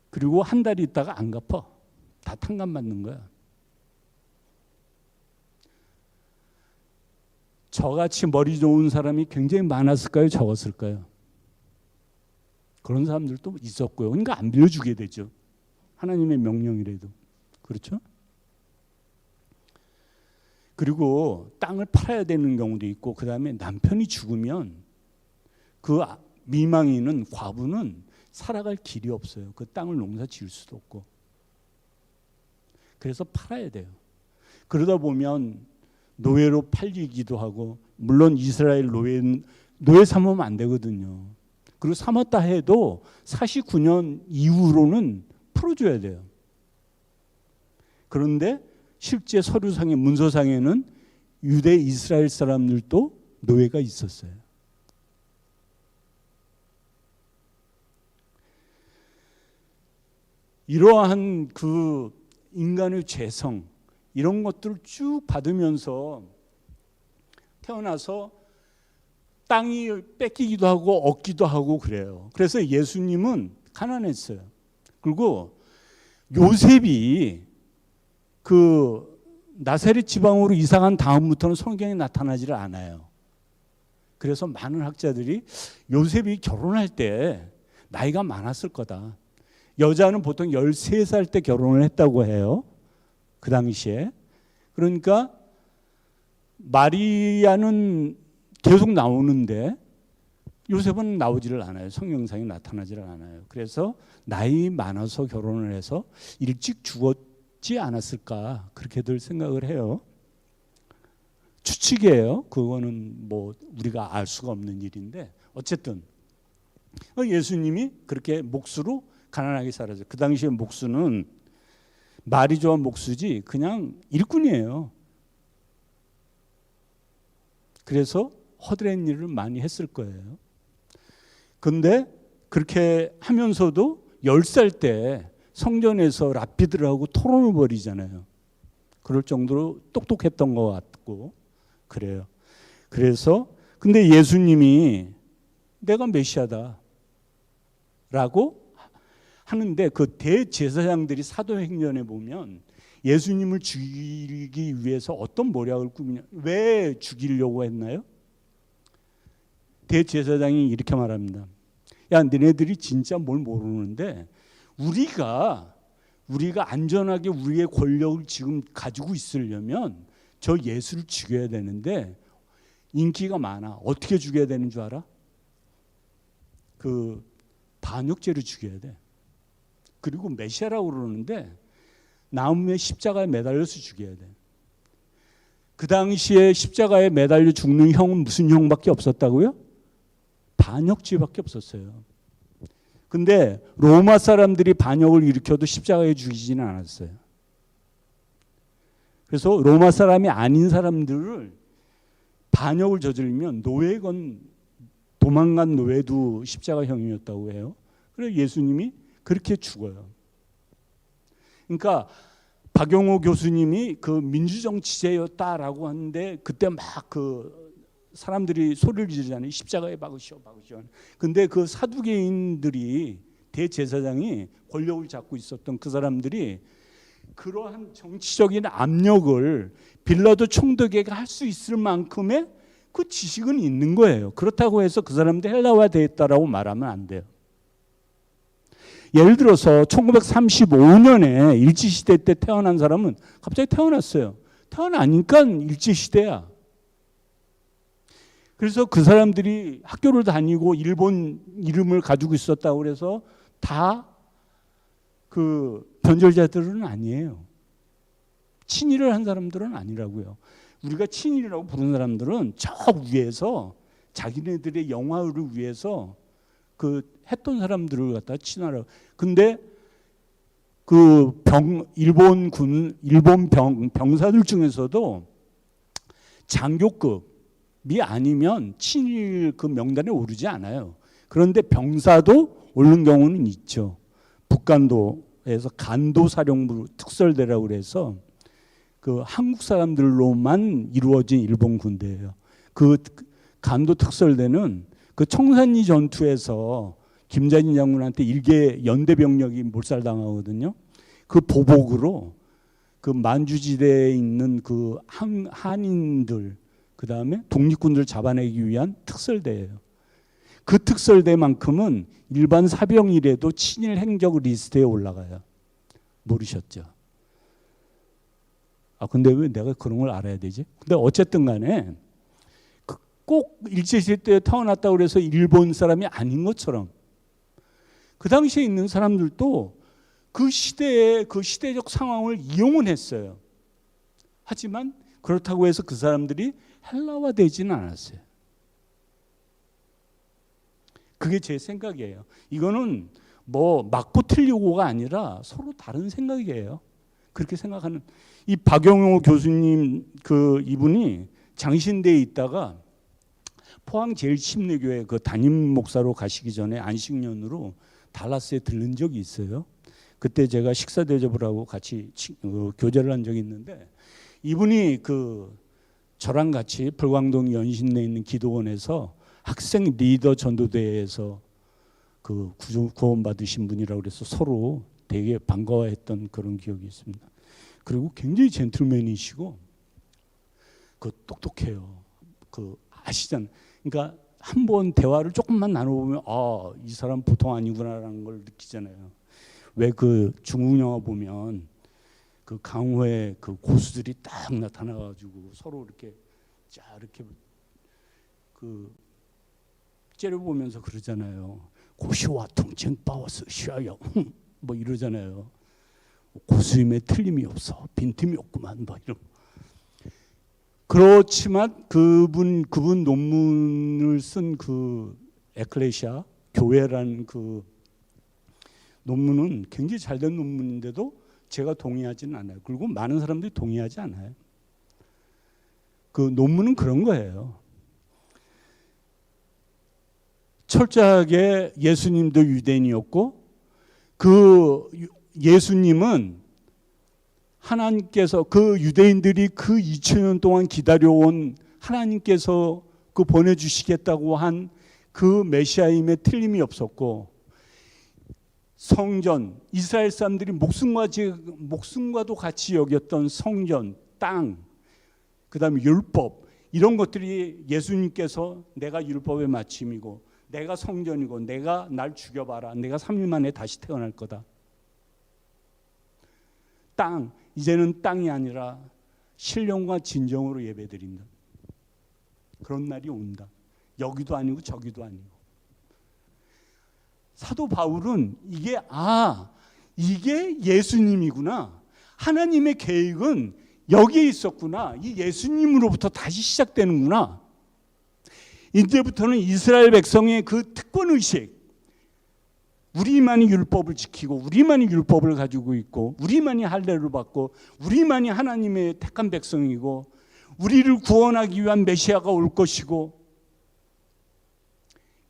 그리고 한 달 있다가 안 갚아. 다 탕감받는 거야. 저같이 머리 좋은 사람이 굉장히 많았을까요? 적었을까요? 그런 사람들도 있었고요. 그러니까 안 빌려주게 되죠. 하나님의 명령이라도. 그렇죠? 그리고 땅을 팔아야 되는 경우도 있고, 그 다음에 남편이 죽으면 그 미망인은, 과부는 살아갈 길이 없어요. 그 땅을 농사 지을 수도 없고. 그래서 팔아야 돼요. 그러다 보면 노예로 팔리기도 하고, 물론 이스라엘 노예 삼으면 안 되거든요. 그리고 삼았다 해도 49년 이후로는 풀어줘야 돼요. 그런데 실제 서류상의 문서상에는 유대 이스라엘 사람들도 노예가 있었어요. 이러한 그 인간의 죄성, 이런 것들을 쭉 받으면서 태어나서 땅이 뺏기기도 하고 얻기도 하고 그래요. 그래서 예수님은 가난했어요. 그리고 요셉이 그 나사렛 지방으로 이사간 다음부터는 성경에 나타나지를 않아요. 그래서 많은 학자들이 요셉이 결혼할 때 나이가 많았을 거다. 여자는 보통 13살 때 결혼을 했다고 해요. 그 당시에. 그러니까 마리아는 계속 나오는데 요셉은 나오지를 않아요. 성경상에 나타나지를 않아요. 그래서 나이 많아서 결혼을 해서 일찍 죽었지 않았을까, 그렇게들 생각을 해요. 추측이에요. 그거는 뭐 우리가 알 수가 없는 일인데, 어쨌든 예수님이 그렇게 목수로 가난하게 살았어요. 그 당시에 목수는 말이 좋은 목수지 그냥 일꾼이에요. 그래서 허드렛 일을 많이 했을 거예요. 근데 그렇게 하면서도 10살 때 성전에서 랍비들하고 토론을 벌이잖아요. 그럴 정도로 똑똑했던 것 같고 그래요. 그래서 근데 예수님이 내가 메시아다 라고 하는데, 그 대제사장들이 사도행전에 보면 예수님을 죽이기 위해서 어떤 모략을 꾸미냐, 왜 죽이려고 했나요? 대제사장이 이렇게 말합니다. 야, 너네들이 진짜 뭘 모르는데 우리가 안전하게 우리의 권력을 지금 가지고 있으려면 저 예수를 죽여야 되는데 인기가 많아. 어떻게 죽여야 되는 줄 알아? 그 반역죄로 죽여야 돼. 그리고 메시아라고 그러는데 나무에 십자가에 매달려서 죽여야 돼. 그 당시에 십자가에 매달려 죽는 형은 무슨 형밖에 없었다고요? 반역죄밖에 없었어요. 근데 로마 사람들이 반역을 일으켜도 십자가에 죽이지는 않았어요. 그래서 로마 사람이 아닌 사람들을 반역을 저지르면 노예건 도망간 노예도 십자가형이었다고 해요. 그래서 예수님이 그렇게 죽어요. 그러니까 박용호 교수님이 그 민주정치제였다라고 하는데, 그때 막 그 사람들이 소리를 지르잖아요. 십자가에 박으시오, 박으시오. 근데 그 사두개인들이 대제사장이 권력을 잡고 있었던 그 사람들이 그러한 정치적인 압력을 빌라도 총독에게 할 수 있을 만큼의 그 지식은 있는 거예요. 그렇다고 해서 그 사람들 헬라화 되었다라고 말하면 안 돼요. 예를 들어서 1935년에 일제시대 때 태어난 사람은 갑자기 태어났어요. 태어나니까 일제시대야. 그래서 그 사람들이 학교를 다니고 일본 이름을 가지고 있었다고 그래서 다 그 변절자들은 아니에요. 친일을 한 사람들은 아니라고요. 우리가 친일이라고 부르는 사람들은 저 위에서 자기네들의 영화를 위해서 그 했던 사람들을 갖다 친하라고. 근데 그 일본 병사들 중에서도 장교급이 아니면 친일 그 명단에 오르지 않아요. 그런데 병사도 오른 경우는 있죠. 북간도에서 간도사령부 특설대라고 그래서 그 한국 사람들로만 이루어진 일본 군대예요. 그 간도 특설대는 그 청산리 전투에서 김자진 장군한테 일개 연대 병력이 몰살당하거든요. 그 보복으로 그 만주지대에 있는 그 한인들, 그 다음에 독립군들 잡아내기 위한 특설대예요. 그 특설대만큼은 일반 사병이라도 친일 행적 리스트에 올라가요. 모르셨죠? 근데 왜 내가 그런 걸 알아야 되지? 근데 어쨌든 간에 꼭 일제시대 때 태어났다고 그래서 일본 사람이 아닌 것처럼 그 당시에 있는 사람들도 그 시대의 그 시대적 상황을 이용은 했어요. 하지만 그렇다고 해서 그 사람들이 헬라화되지는 않았어요. 그게 제 생각이에요. 이거는 뭐 맞고 틀리고가 아니라 서로 다른 생각이에요. 그렇게 생각하는 이 박영호 교수님 그 이분이 장신대에 있다가 포항 제일침례교회 그 담임 목사로 가시기 전에 안식년으로 달라스에 들른 적이 있어요. 그때 제가 식사 대접을 하고 같이 교제를 한 적이 있는데 이분이 그 저랑 같이 불광동 연신내에 있는 기도원에서 학생 리더 전도대회에서 그 구원 받으신 분이라고 그래서 서로 되게 반가워했던 그런 기억이 있습니다. 그리고 굉장히 젠틀맨이시고 그 똑똑해요. 그 아시잖아요. 그러니까 한번 대화를 조금만 나눠보면 이 사람 보통 아니구나라는 걸 느끼잖아요. 왜 그 중국 영화 보면 그 강호의 그 고수들이 딱 나타나가지고 서로 이렇게 이렇게 그 째려보면서 그러잖아요. 고시와 통칭바워스 쉬어요. 뭐 이러잖아요. 고수임에 틀림이 없어. 빈틈이 없구만. 뭐 이런. 그렇지만 그분 논문을 쓴 그 에클레시아 교회라는 그 논문은 굉장히 잘된 논문인데도 제가 동의하지는 않아요. 그리고 많은 사람들이 동의하지 않아요. 그 논문은 그런 거예요. 철저하게 예수님도 유대인이었고 그 예수님은 하나님께서 그 유대인들이 그 2000년 동안 기다려온 하나님께서 그 보내주시겠다고 한 그 메시아임에 틀림이 없었고 성전, 이스라엘 사람들이 목숨과도 같이 여겼던 성전, 땅, 그 다음에 율법 이런 것들이 예수님께서 내가 율법의 마침이고 내가 성전이고 내가 날 죽여봐라. 내가 3일 만에 다시 태어날 거다. 땅, 이제는 땅이 아니라 신령과 진정으로 예배드린다. 그런 날이 온다. 여기도 아니고 저기도 아니고. 사도 바울은 이게 예수님이구나. 하나님의 계획은 여기에 있었구나. 이 예수님으로부터 다시 시작되는구나. 이제부터는 이스라엘 백성의 그 특권의식, 우리만이 율법을 지키고 우리만이 율법을 가지고 있고 우리만이 할례를 받고 우리만이 하나님의 택한 백성이고 우리를 구원하기 위한 메시아가 올 것이고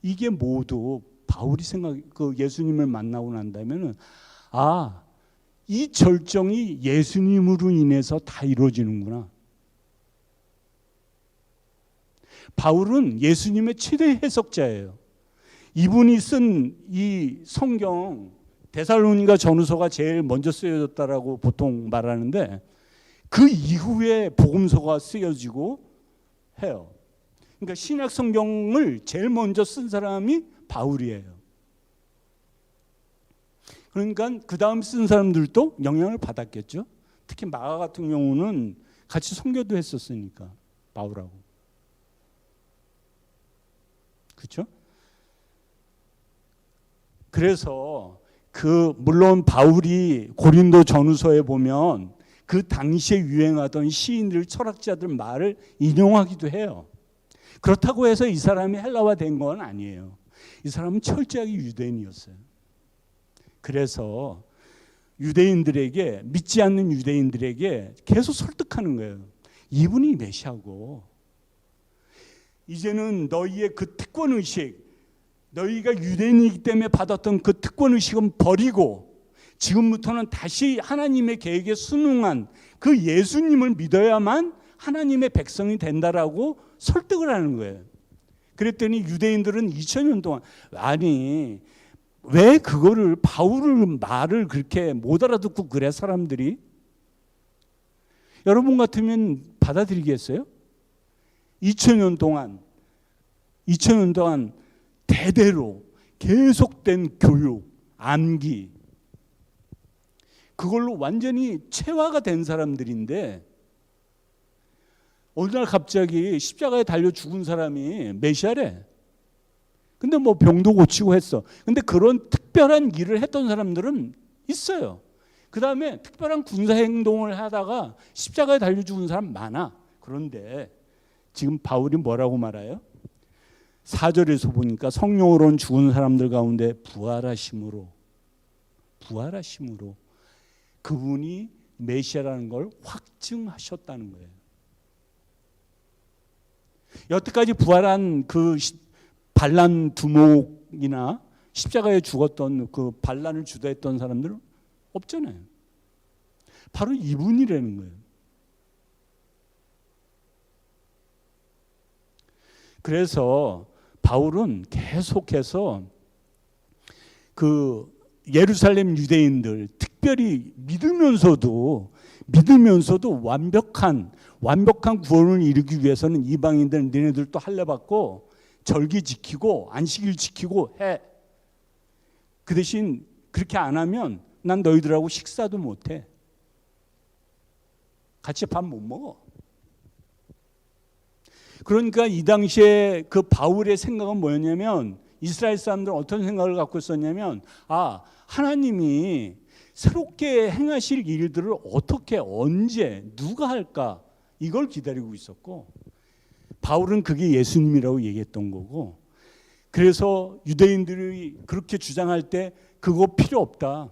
이게 모두 바울이 그 예수님을 만나고 난다면은 이 절정이 예수님으로 인해서 다 이루어지는구나. 바울은 예수님의 최대 해석자예요. 이분이 쓴 이 성경 데살로니가 전후서가 제일 먼저 쓰여졌다라고 보통 말하는데 그 이후에 복음서가 쓰여지고 해요. 그러니까 신약 성경을 제일 먼저 쓴 사람이 바울이에요. 그러니까 그 다음 쓴 사람들도 영향을 받았겠죠. 특히 마가 같은 경우는 같이 선교도 했었으니까 바울하고. 그렇죠? 그래서 물론 바울이 고린도 전후서에 보면 그 당시에 유행하던 시인들, 철학자들 말을 인용하기도 해요. 그렇다고 해서 이 사람이 헬라화된 건 아니에요. 이 사람은 철저하게 유대인이었어요. 그래서 유대인들에게, 믿지 않는 유대인들에게 계속 설득하는 거예요. 이분이 메시아고 이제는 너희의 그 특권의식, 너희가 유대인이기 때문에 받았던 그 특권의식은 버리고 지금부터는 다시 하나님의 계획에 순응한 그 예수님을 믿어야만 하나님의 백성이 된다라고 설득을 하는 거예요. 그랬더니 유대인들은 2000년 동안 아니 왜 그거를 바울을 말을 그렇게 못 알아듣고 그래 사람들이? 여러분 같으면 받아들이겠어요? 2000년 동안 대대로 계속된 교육, 암기 그걸로 완전히 체화가 된 사람들인데 어느 날 갑자기 십자가에 달려 죽은 사람이 메시아래. 근데 뭐 병도 고치고 했어. 근데 그런 특별한 일을 했던 사람들은 있어요. 그 다음에 특별한 군사 행동을 하다가 십자가에 달려 죽은 사람 많아. 그런데 지금 바울이 뭐라고 말해요? 4절에서 보니까 성령으로는 죽은 사람들 가운데 부활하심으로 그분이 메시아라는 걸 확증하셨다는 거예요. 여태까지 부활한 그 반란 두목이나 십자가에 죽었던 그 반란을 주도했던 사람들은 없잖아요. 바로 이분이라는 거예요. 그래서 바울은 계속해서 그 예루살렘 유대인들 특별히 믿으면서도 완벽한 구원을 이루기 위해서는 이방인들 너네들도 할례 받고 절기 지키고 안식일 지키고 해. 그 대신 그렇게 안 하면 난 너희들하고 식사도 못 해. 같이 밥 못 먹어. 그러니까 이 당시에 그 바울의 생각은 뭐였냐면 이스라엘 사람들은 어떤 생각을 갖고 있었냐면 하나님이 새롭게 행하실 일들을 어떻게 언제 누가 할까 이걸 기다리고 있었고 바울은 그게 예수님이라고 얘기했던 거고 그래서 유대인들이 그렇게 주장할 때 그거 필요 없다.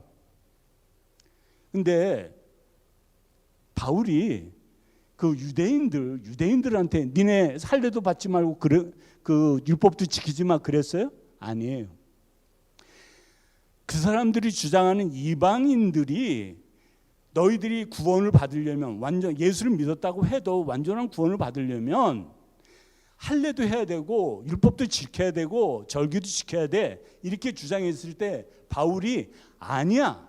근데 바울이 그 유대인들한테 니네 할례도 받지 말고 그 율법도 지키지 마 그랬어요? 아니에요. 그 사람들이 주장하는 이방인들이 너희들이 구원을 받으려면 완전 예수를 믿었다고 해도 완전한 구원을 받으려면 할례도 해야 되고 율법도 지켜야 되고 절기도 지켜야 돼 이렇게 주장했을 때 바울이 아니야.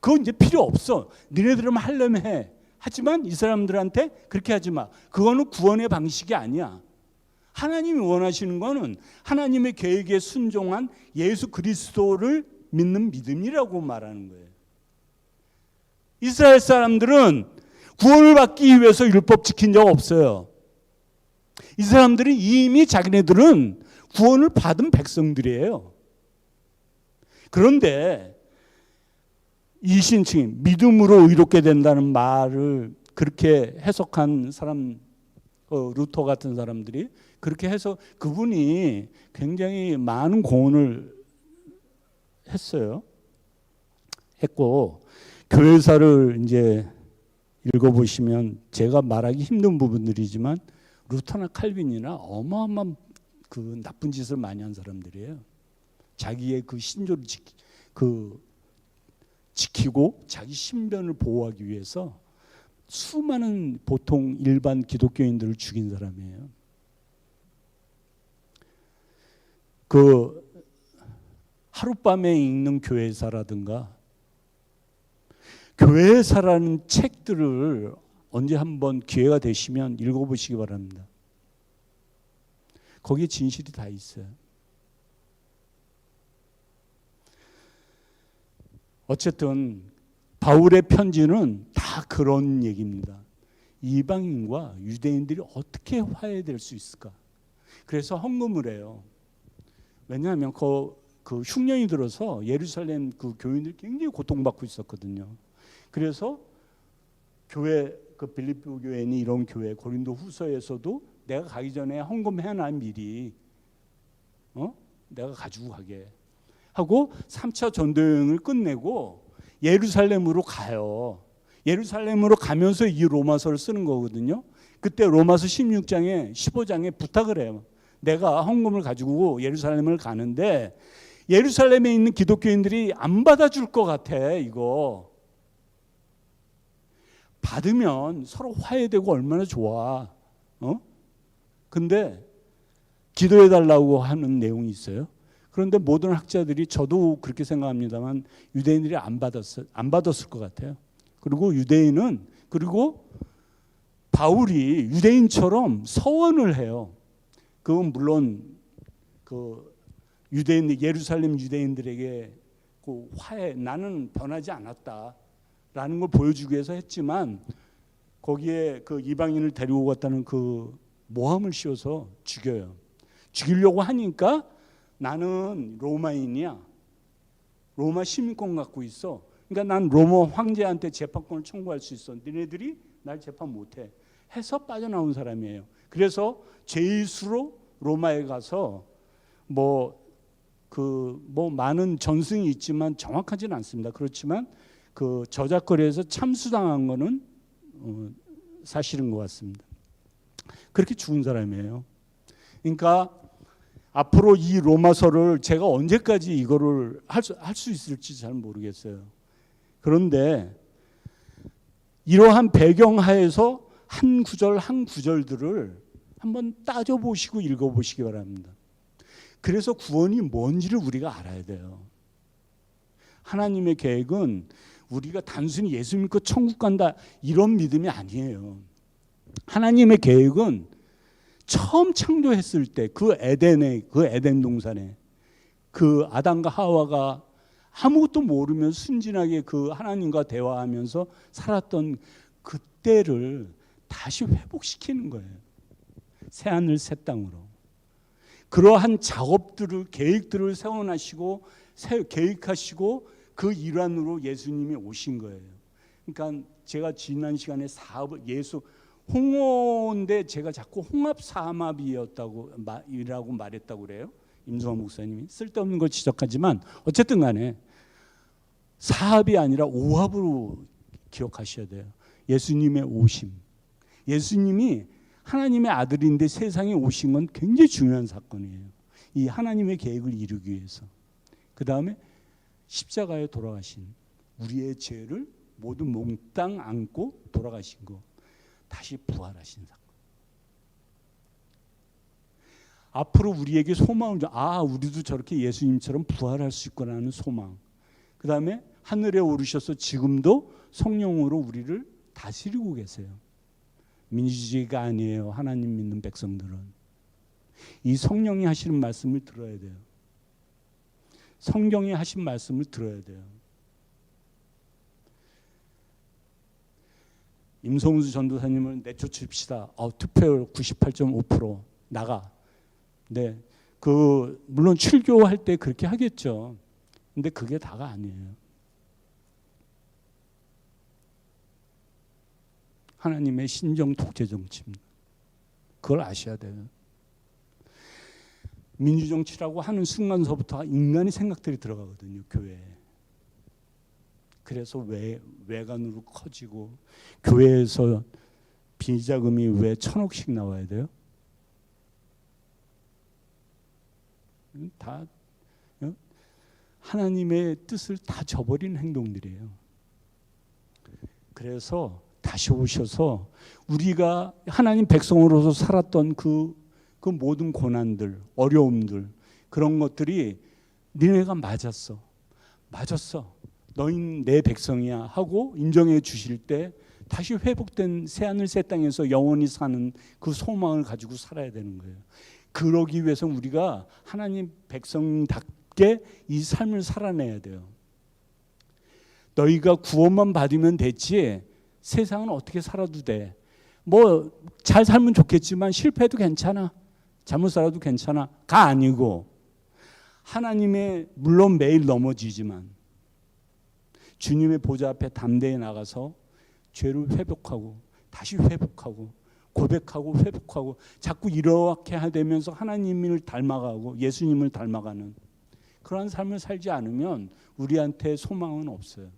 그건 이제 필요 없어. 니네들은 하려면 해. 하지만 이 사람들한테 그렇게 하지 마. 그거는 구원의 방식이 아니야. 하나님이 원하시는 거는 하나님의 계획에 순종한 예수 그리스도를 믿는 믿음이라고 말하는 거예요. 이스라엘 사람들은 구원을 받기 위해서 율법 지킨 적 없어요. 이 사람들은 이미 자기네들은 구원을 받은 백성들이에요. 그런데 이신층이 믿음으로 의롭게 된다는 말을 그렇게 해석한 사람, 루터 같은 사람들이 그렇게 해서 그분이 굉장히 많은 공헌을 했고 교회사를 이제 읽어보시면 제가 말하기 힘든 부분들이지만 루터나 칼빈이나 어마어마한 그 나쁜 짓을 많이 한 사람들이에요. 자기의 그 신조를 지키고 자기 신변을 보호하기 위해서 수많은 보통 일반 기독교인들을 죽인 사람이에요. 그 하룻밤에 읽는 교회사라든가 교회사라는 책들을 언제 한번 기회가 되시면 읽어보시기 바랍니다. 거기에 진실이 다 있어요. 어쨌든 바울의 편지는 다 그런 얘기입니다. 이방인과 유대인들이 어떻게 화해될 수 있을까? 그래서 헌금을 해요. 왜냐하면 그 흉년이 들어서 예루살렘 그 교인들이 굉장히 고통받고 있었거든요. 그래서 교회 그 빌립보 교회니 이런 교회 고린도 후서에서도 내가 가기 전에 헌금해놔 미리 내가 가지고 가게 하고 3차 전도여행을 끝내고 예루살렘으로 가요. 예루살렘으로 가면서 이 로마서를 쓰는 거거든요. 그때 로마서 16장에 15장에 부탁을 해요. 내가 헌금을 가지고 예루살렘을 가는데 예루살렘에 있는 기독교인들이 안 받아줄 것 같아. 이거 받으면 서로 화해되고 얼마나 좋아. 근데 기도해달라고 하는 내용이 있어요. 그런데 모든 학자들이 저도 그렇게 생각합니다만 유대인들이 안 받았을 것 같아요. 그리고 유대인은 그리고 바울이 유대인처럼 서원을 해요. 그건 물론 그 유대인 예루살렘 유대인들에게 그 화해 나는 변하지 않았다라는 걸 보여주기 위해서 했지만 거기에 그 이방인을 데리고 갔다는 그 모함을 씌워서 죽여요. 죽이려고 하니까 나는 로마인이야. 로마 시민권 갖고 있어. 그러니까 난 로마 황제한테 재판권을 청구할 수 있어. 너네들이 날 재판 못해. 해서 빠져나온 사람이에요. 그래서 죄수로 로마에 가서 많은 전승이 있지만 정확하지는 않습니다. 그렇지만 그 저작거리에서 참수당한 거는 사실인 것 같습니다. 그렇게 죽은 사람이에요. 그러니까 앞으로 이 로마서를 제가 언제까지 이거를 할 수 있을지 잘 모르겠어요. 그런데 이러한 배경하에서 한 구절 한 구절들을 한번 따져보시고 읽어보시기 바랍니다. 그래서 구원이 뭔지를 우리가 알아야 돼요. 하나님의 계획은 우리가 단순히 예수 믿고 천국 간다 이런 믿음이 아니에요. 하나님의 계획은 처음 창조했을 때 그 에덴 동산에 그 아담과 하와가 아무것도 모르면 순진하게 그 하나님과 대화하면서 살았던 그때를 다시 회복시키는 거예요. 새하늘 새 땅으로. 그러한 작업들을 계획들을 세워나시고 계획하시고 그 일환으로 예수님이 오신 거예요. 그러니까 제가 지난 시간에 예수 홍어인데 제가 자꾸 홍합사마비였다고 이라고 말했다고 그래요. 임성환 목사님이 쓸데없는 걸 지적하지만 어쨌든 간에 사합이 아니라 오합으로 기억하셔야 돼요. 예수님의 오심. 예수님이 하나님의 아들인데 세상에 오신 건 굉장히 중요한 사건이에요. 이 하나님의 계획을 이루기 위해서. 그 다음에 십자가에 돌아가신 우리의 죄를 모두 몽땅 안고 돌아가신 거. 다시 부활하신 사건. 앞으로 우리에게 소망을 우리도 저렇게 예수님처럼 부활할 수 있구나는 소망. 그 다음에 하늘에 오르셔서 지금도 성령으로 우리를 다스리고 계세요. 민주주의가 아니에요. 하나님 믿는 백성들은. 이 성령이 하시는 말씀을 들어야 돼요. 성경이 하신 말씀을 들어야 돼요. 임성수 전도사님을 내쫓읍시다. 투표율 98.5% 나가. 네, 물론 출교할 때 그렇게 하겠죠. 근데 그게 다가 아니에요. 하나님의 신정 독재 정치입니다. 그걸 아셔야 돼요. 민주정치라고 하는 순간서부터 인간의 생각들이 들어가거든요. 교회에. 그래서 외관으로 커지고 교회에서 비자금이 왜 1,000억씩 나와야 돼요? 다 하나님의 뜻을 다 저버린 행동들이에요. 그래서 다시 오셔서 우리가 하나님 백성으로서 살았던 그 모든 고난들, 어려움들, 그런 것들이 니네가 맞았어. 너희 내 백성이야 하고 인정해 주실 때 다시 회복된 새하늘 새 땅에서 영원히 사는 그 소망을 가지고 살아야 되는 거예요. 그러기 위해서 우리가 하나님 백성답게 이 삶을 살아내야 돼요. 너희가 구원만 받으면 됐지 세상은 어떻게 살아도 돼. 뭐 잘 살면 좋겠지만 실패해도 괜찮아. 잘못 살아도 괜찮아가 아니고 하나님의 물론 매일 넘어지지만 주님의 보좌 앞에 담대히 나가서 죄를 회복하고 다시 회복하고 고백하고 회복하고 자꾸 이렇게 되면서 하나님을 닮아가고 예수님을 닮아가는 그러한 삶을 살지 않으면 우리한테 소망은 없어요.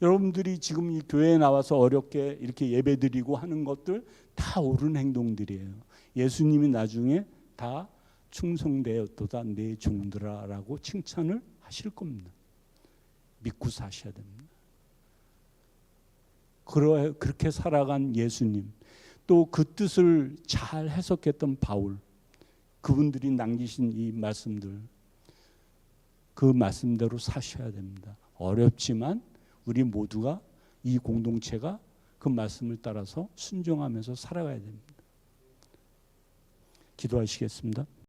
여러분들이 지금 이 교회에 나와서 어렵게 이렇게 예배드리고 하는 것들 다 옳은 행동들이에요. 예수님이 나중에 다 충성되었도다 내 종들아라고 칭찬을 하실 겁니다. 믿고 사셔야 됩니다. 그렇게 살아간 예수님, 또 그 뜻을 잘 해석했던 바울, 그분들이 남기신 이 말씀들, 그 말씀대로 사셔야 됩니다. 어렵지만 우리 모두가 이 공동체가 그 말씀을 따라서 순종하면서 살아가야 됩니다. 기도하시겠습니다.